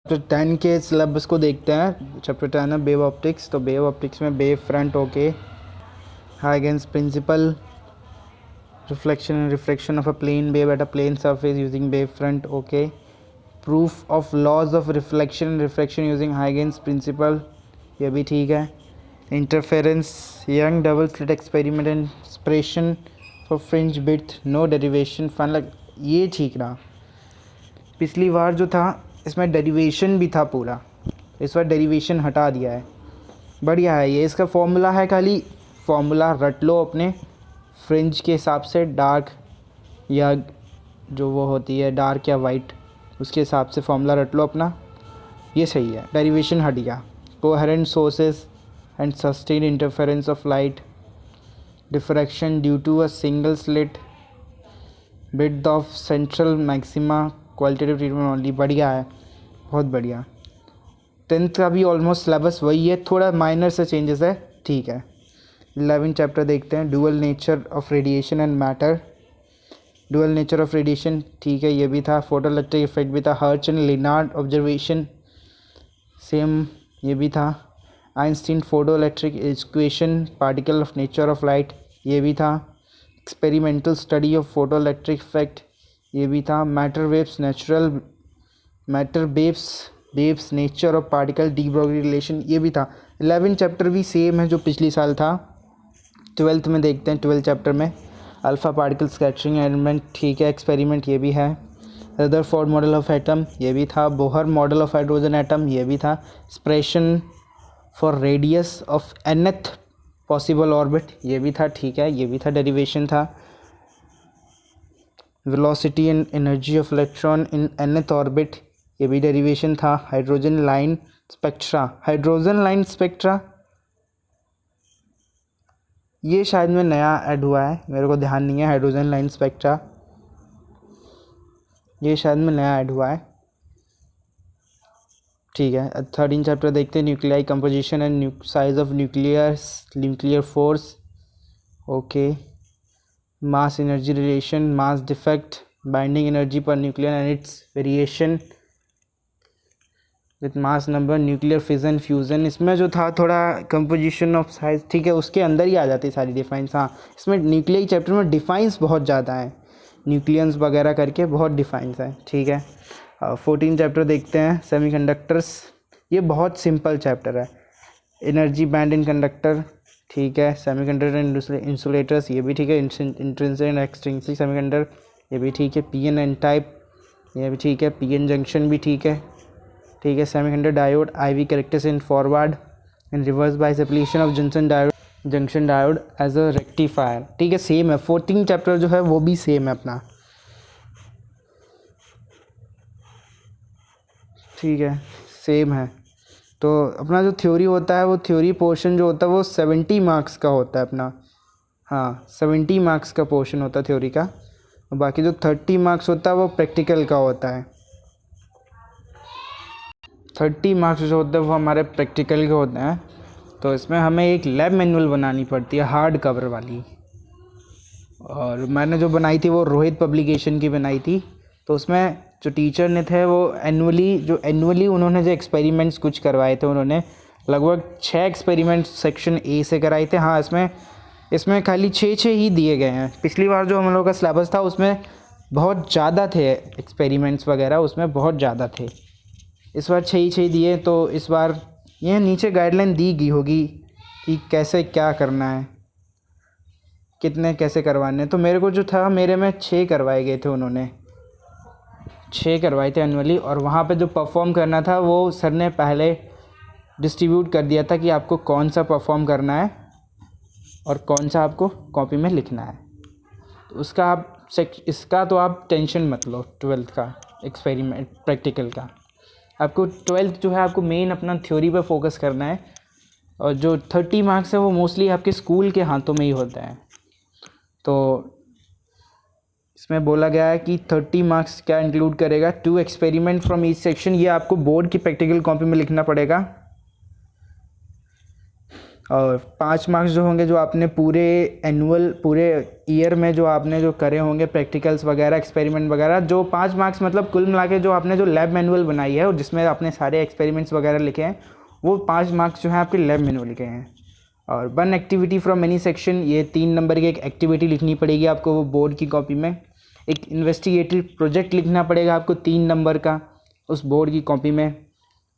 Chapter 10 के syllabus को देखते हैं। चैप्टर 10 है वेव ऑप्टिक्स। तो वेव ऑप्टिक्स में wave front okay, Huygens principle, reflection and refraction of a plane wave at a plane surface using wave front okay, proof of laws of reflection and refraction using Huygens principle, ये भी ठीक है। Interference, Young double slit experiment and expression for fringe width, no derivation final, ये ठीक रहा। पिछली बार जो था इसमें डेरिवेशन भी था पूरा, इस बार डेरिवेशन हटा दिया है, बढ़िया है ये। इसका फॉर्मूला है, खाली फॉर्मूला रट लो अपने फ्रिंज के हिसाब से, डार्क या जो वो होती है डार्क या वाइट, उसके हिसाब से फॉर्मूला रट लो अपना, ये सही है। डेरिवेशन हट गया। Coherent sources and sustain interference of light, diffraction due to a single slit, width of central maxima, qualitative treatment only, बढ़िया है, बहुत बढ़िया। 10th का भी ऑलमोस्ट सिलेबस वही है, थोड़ा माइनर से चेंजेस है, ठीक है। 11 चैप्टर देखते हैं, dual nature of radiation and matter. Dual nature of radiation ठीक है, ये भी था। फोटोइलेक्ट्रिक इफेक्ट भी था। हर्च एंड लिनार्ड ऑब्जर्वेशन सेम, ये भी था। Einstein photoelectric equation, particle of nature of light, ये भी था। Experimental study of photoelectric effect, ये भी था। Matter waves nature of particle, de Broglie relation, ये भी था। 11 चैप्टर भी सेम है जो पिछली साल था। 12th में देखते हैं, 12th चैप्टर में अल्फ़ा पार्टिकल स्कैटरिंग एलिमेंट, ठीक है। एक्सपेरिमेंट, ये भी है। रदरफोर्ड मॉडल ऑफ एटम, ये भी था। Bohr model of hydrogen atom, ये भी था। Expression for radius of nth possible orbit, ये भी था, ठीक है, ये भी था, डेरिवेशन था। Velocity and energy of electron in nth orbit, ये भी डेरिवेशन था। हाइड्रोजन लाइन स्पेक्ट्रा, ये शायद में नया ऐड हुआ है, मेरे को ध्यान नहीं है। हाइड्रोजन लाइन स्पेक्ट्रा ये शायद में नया ऐड हुआ है, ठीक है। 13 चैप्टर देखते हैं, nuclei composition and size of nuclear force, okay. Mass energy relation, mass defect, binding energy पर nuclear and its variation with mass number, nuclear fission fusion, इसमें जो था थोड़ा कंपोजिशन ऑफ साइज, ठीक है, उसके अंदर ही आ जाती सारी डिफाइंस। हाँ, इसमें न्यूक्लियर चैप्टर में डिफाइंस बहुत ज़्यादा है, न्यूक्लियंस वगैरह करके बहुत डिफाइंस है, ठीक है। 14 चैप्टर देखते हैं, सेमीकंडक्टर्स, ये बहुत सिंपल चैप्टर है। एनर्जी बैंड इन कंडक्टर, ठीक है। सेमीकंडक्टर एंड इंसुलेटर्स, ये भी ठीक है। इंट्रिंसिक एंड एक्सट्रिंसिक सेमीकंडक्टर, ये भी ठीक है। पीएन एन टाइप, ये भी ठीक है। पीएन जंक्शन भी ठीक है, ठीक है। Semiconductor diode, IV characteristics in forward and reverse bias application of junction diode as a rectifier, ठीक है, सेम है। 14 चैप्टर जो है वो भी सेम है अपना, ठीक है, सेम है। तो अपना जो थ्योरी होता है, वो थ्योरी पोर्शन जो होता है वो 70 मार्क्स का होता है अपना, हाँ 70 मार्क्स का पोर्शन होता है थ्योरी का। बाकी जो 30 मार्क्स होता है वो प्रैक्टिकल का होता है। 30 मार्क्स जो होते हैं वो हमारे प्रैक्टिकल के होते हैं। तो इसमें हमें एक लैब मैनुअल बनानी पड़ती है, हार्ड कवर वाली, और मैंने जो बनाई थी वो रोहित पब्लिकेशन की बनाई थी। तो उसमें जो टीचर ने थे वो एनुअली उन्होंने जो एक्सपेरिमेंट्स कुछ करवाए थे, उन्होंने लगभग 6 एक्सपेरिमेंट्स सेक्शन ए से कराए थे। हाँ, इसमें खाली 6 ही दिए गए हैं। पिछली बार जो हम लोग का सिलेबस था उसमें बहुत ज़्यादा थे एक्सपेरिमेंट्स वगैरह, उसमें बहुत ज़्यादा थे। इस बार 6 दिए। तो इस बार ये नीचे गाइडलाइन दी गई होगी कि कैसे क्या करना है, कितने कैसे करवाने। तो मेरे को जो था, मेरे में 6 करवाए गए थे, उन्होंने 6 करवाए थे एनुअली। और वहाँ पे जो परफॉर्म करना था वो सर ने पहले डिस्ट्रीब्यूट कर दिया था कि आपको कौन सा परफॉर्म करना है और कौन सा आपको कॉपी में लिखना है। तो इसका तो आप टेंशन मत लो। 12th का एक्सपेरिमेंट प्रैक्टिकल का आपको 12th जो है आपको मेन अपना थ्योरी पे फोकस करना है, और जो 30 मार्क्स है वो मोस्टली आपके स्कूल के हाथों में ही होता है। तो इसमें बोला गया है कि 30 मार्क्स क्या इंक्लूड करेगा, 2 एक्सपेरिमेंट फ्रॉम ईच सेक्शन, ये आपको बोर्ड की प्रैक्टिकल कॉपी में लिखना पड़ेगा। और 5 मार्क्स जो होंगे जो आपने पूरे पूरे ईयर में जो आपने जो करे होंगे प्रैक्टिकल्स वगैरह एक्सपेरिमेंट वगैरह, जो 5 मार्क्स मतलब कुल मिला के जो आपने जो लैब मैनुअल बनाई है और जिसमें आपने सारे एक्सपेरिमेंट्स वगैरह लिखे हैं, वो 5 मार्क्स जो हैं आपके लैब मैनुअल के हैं। और 1 एक्टिविटी फ्रॉम एनी सेक्शन, ये 3 नंबर की एक एक्टिविटी लिखनी पड़ेगी आपको वो बोर्ड की कॉपी में। एक इन्वेस्टिगेटिव प्रोजेक्ट लिखना पड़ेगा आपको 3 नंबर का उस बोर्ड की कॉपी में।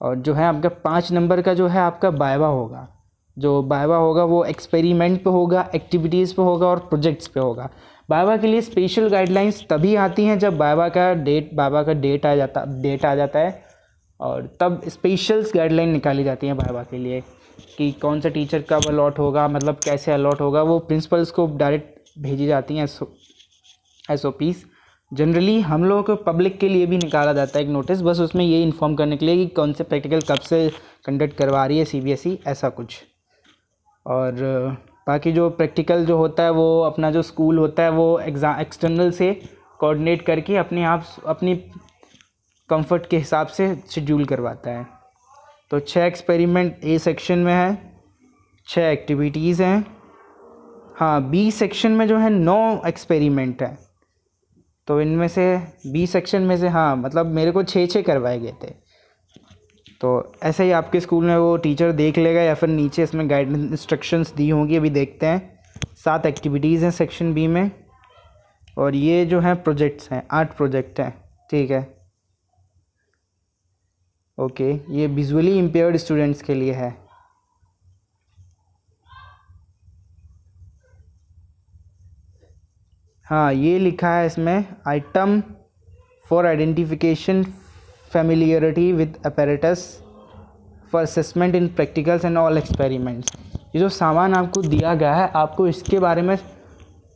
और जो है आपका 5 नंबर का जो है आपका वाइवा होगा। जो वाइवा होगा वो एक्सपेरिमेंट पे होगा, एक्टिविटीज़ पे होगा और प्रोजेक्ट्स पे होगा। वाइवा के लिए स्पेशल गाइडलाइंस तभी आती हैं जब वाइवा का डेट आ जाता है, और तब स्पेशल्स गाइडलाइन निकाली जाती हैं वाइवा के लिए कि कौन सा टीचर कब अलॉट होगा, मतलब कैसे अलॉट होगा, वो प्रिंसिपल्स को डायरेक्ट भेजी जाती हैं SOPs। जनरली हम लोगों को पब्लिक के लिए भी निकाला जाता है एक नोटिस, बस उसमें ये इन्फॉर्म करने के लिए कि कौन से प्रैक्टिकल कब से कंडक्ट करवा रही है CBSE, ऐसा कुछ। और बाकी जो प्रैक्टिकल जो होता है वो अपना जो स्कूल होता है वो एक्सटर्नल से कोऑर्डिनेट करके अपनी कंफर्ट के हिसाब से शेड्यूल करवाता है। तो 6 एक्सपेरिमेंट A सेक्शन में है, 6 एक्टिविटीज़ हैं। हाँ, B सेक्शन में जो है 9 एक्सपेरिमेंट है। तो इनमें से B सेक्शन में से हाँ मतलब मेरे को 6 करवाए गए थे। तो ऐसे ही आपके स्कूल में वो टीचर देख लेगा या फिर नीचे इसमें गाइडेंस इंस्ट्रक्शंस दी होंगी, अभी देखते हैं। 7 एक्टिविटीज़ हैं सेक्शन B में, और ये जो है प्रोजेक्ट्स हैं, 8 प्रोजेक्ट हैं, ठीक है। ओके, ये विजुअली इम्पेयर्ड स्टूडेंट्स के लिए है। हाँ, ये लिखा है इसमें item for identification familiarity with apparatus for assessment in practicals and all experiments. ये जो सामान आपको दिया गया है, आपको इसके बारे में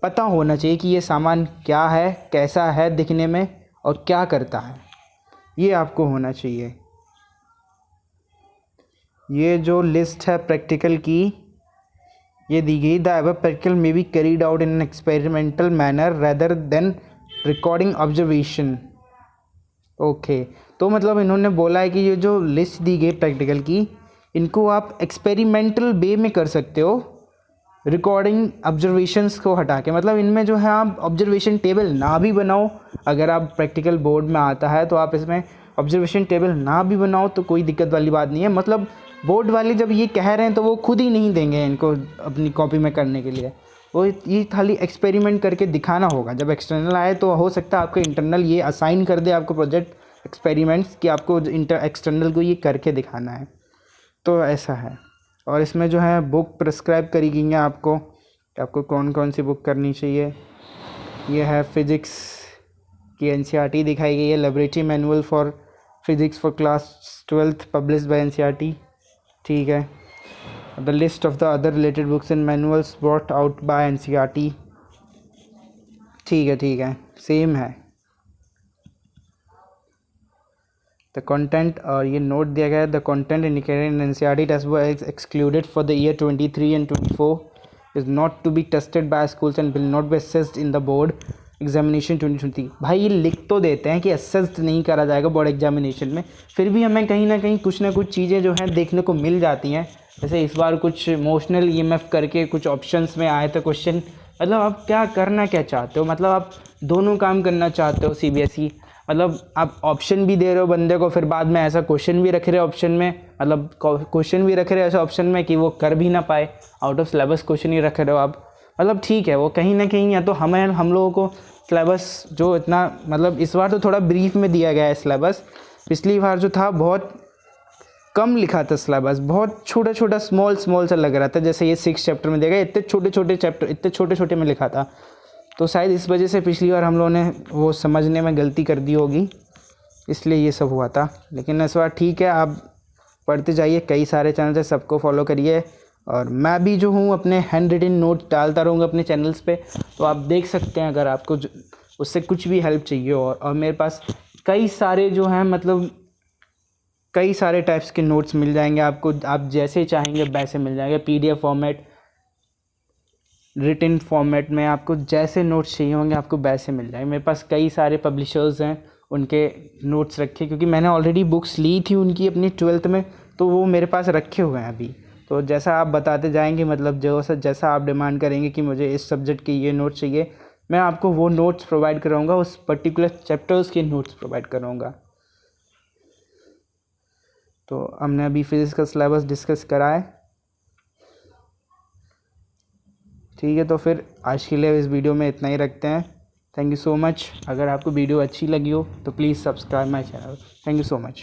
पता होना चाहिए कि ये सामान क्या है, कैसा है दिखने में और क्या करता है, ये आपको होना चाहिए। ये जो लिस्ट है प्रैक्टिकल की, ये दी गई, the above practical may be carried out in an experimental manner rather than recording observation. Okay, तो मतलब इन्होंने बोला है कि ये जो लिस्ट दी गई प्रैक्टिकल की, इनको आप एक्सपेरिमेंटल वे में कर सकते हो, रिकॉर्डिंग ऑब्जर्वेशंस को हटा के। मतलब इनमें जो है आप ऑब्जर्वेशन टेबल ना भी बनाओ, अगर आप प्रैक्टिकल बोर्ड में आता है तो आप इसमें ऑब्जर्वेशन टेबल ना भी बनाओ तो कोई दिक्कत वाली बात नहीं है। मतलब बोर्ड वाले जब ये कह रहे हैं तो वो खुद ही नहीं देंगे इनको अपनी कॉपी में करने के लिए, वो ये खाली एक्सपेरिमेंट करके दिखाना होगा। जब एक्सटर्नल आए तो हो सकता है आपको इंटरनल ये असाइन कर दे आपको प्रोजेक्ट एक्सपेरिमेंट्स कि आपको एक्सटर्नल को ये करके दिखाना है, तो ऐसा है। और इसमें जो है बुक प्रिस्क्राइब करी गई हैं आपको कि आपको कौन कौन सी बुक करनी चाहिए। ये है फिज़िक्स की NCERT दिखाई गई है, laboratory manual for physics for class 12th published by NCERT, ठीक है। The list of the other related books and manuals brought out by NCERT, ठीक है, सेम है। द कंटेंट, और ये नोट दिया गया है, the content indicated in NCERT textbook is excluded for the year 23 and 24 is not to be tested by schools and will not be assessed in the board examination 2020। भाई ये लिख तो देते हैं कि असेस्ड नहीं करा जाएगा बोर्ड एग्जामिनेशन में, फिर भी हमें कहीं ना कहीं कुछ ना कुछ चीज़ें जो हैं देखने को मिल जाती हैं। जैसे इस बार कुछ इमोशनल EMF करके कुछ ऑप्शंस में आए थे क्वेश्चन। मतलब आप क्या करना क्या चाहते हो, मतलब आप दोनों काम करना चाहते हो CBSE, मतलब आप ऑप्शन भी दे रहे हो बंदे को, फिर बाद में ऐसा क्वेश्चन भी रख रहे हो ऑप्शन में, मतलब क्वेश्चन भी रख रहे हो ऐसा ऑप्शन में कि वो कर भी ना पाए, आउट ऑफ सिलेबस क्वेश्चन ही रख रहे हो आप। मतलब ठीक है, वो कहीं ना कहीं या तो हम लोगों को सिलेबस जो इतना, मतलब इस बार तो थोड़ा ब्रीफ में दिया गया है सिलेबस, पिछली बार जो था बहुत कम लिखा था सिलेबस, बहुत छोटा छोटा स्मॉल सा लग रहा था। जैसे ये 6 चैप्टर में देगा, इतने छोटे चैप्टर इतने छोटे में लिखा था, तो शायद इस वजह से पिछली बार हम लोगों ने वो समझने में गलती कर दी होगी, इसलिए ये सब हुआ था। लेकिन इस बार ठीक है, आप पढ़ते जाइए, कई सारे चैनल है, सबको फॉलो करिए। और मैं भी जो हूँ अपने हैंड रिटन नोट डालता रहूँगा अपने चैनल्स पे, तो आप देख सकते हैं अगर आपको उससे कुछ भी हेल्प चाहिए। और मेरे पास कई सारे जो हैं, मतलब कई सारे टाइप्स के नोट्स मिल जाएंगे आपको, आप जैसे चाहेंगे वैसे मिल जाएंगे, PDF फॉर्मेट, रिटन फॉर्मेट में, आपको जैसे नोट्स चाहिए होंगे आपको वैसे मिल जाएंगे। मेरे पास कई सारे पब्लिशर्स हैं, उनके नोट्स रखे, क्योंकि मैंने ऑलरेडी बुक्स ली थी उनकी अपनी 12th में, तो वो मेरे पास रखे हुए हैं अभी, तो जैसा आप बताते जाएंगे, मतलब जैसा आप डिमांड करेंगे कि मुझे इस सब्जेक्ट के ये नोट्स चाहिए, मैं आपको वो नोट्स प्रोवाइड कराऊंगा, उस पर्टिकुलर चैप्टर्स के नोट्स प्रोवाइड कराऊंगा। तो हमने अभी फिजिक्स का सिलेबस डिस्कस करा है। ठीक है, तो फिर आज के लिए इस वीडियो में इतना ही रखते हैं। Thank you so much. अगर आपको वीडियो अच्छी लगी हो तो please subscribe my channel. Thank you so much.